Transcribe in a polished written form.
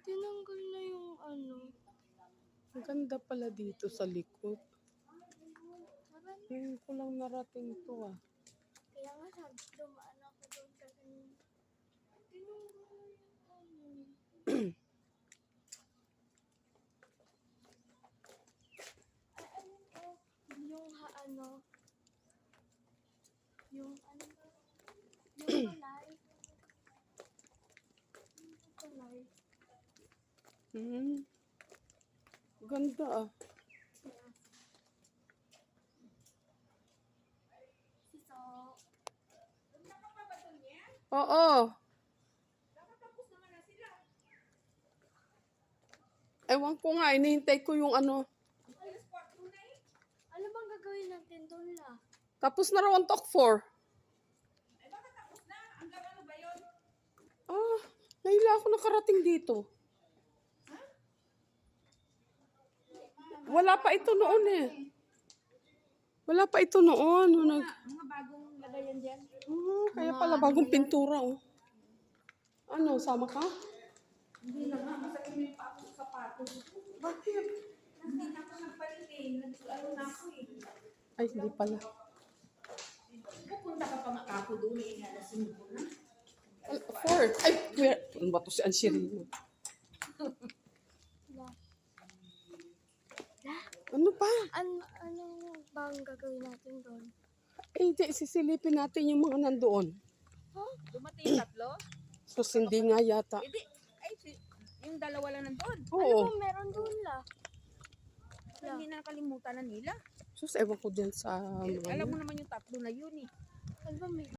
Tinanggal na yung ano. Ang ganda pala dito sa likod. Parang, Ngayon ko lang narating to ah. kaya nga sabi, dumaan ako doon kasi tinanggal na yung ano. Ay, ayun oh. Yung ano. Yung ano ba? Yung kulay. Yung kulay. Ganda ah. Siso. Oo. Ewan ko nga, inihintay ko yung ano. Ano bang gagawin natin doon la? Tapos na raw ang talk 4. Ah, ngayon lang ako nakarating dito. Wala pa ito noon eh. Wala pa ito noon. Mga bagong lagayan dyan. Kaya pala bagong pintura oh. Ano, sama ka? Hindi na nga, masakit yung pa ako sa sapatos. Bakit? Hindi na ako nagpalit eh. Nag-ano na ako eh. Ay, hindi pala. Pupunta ka pa makako doon eh. Nalasin ko na. 4. Ay, where? Ano ba to si Anshirino? La. Ano pa? Ano bang gagawin natin doon? Eh, di, sisilipin natin yung mga nandoon. Huh? Dumating yung tatlo? So, hindi nga yata. Hindi. Ay, yung dalawa lang nandun. Ano Oo. ba meron doon la? Hindi na nakalimutan na nila. Sus, ewan ko dyan sa... Alam mo naman yung tatlo na yun eh. Ano ba may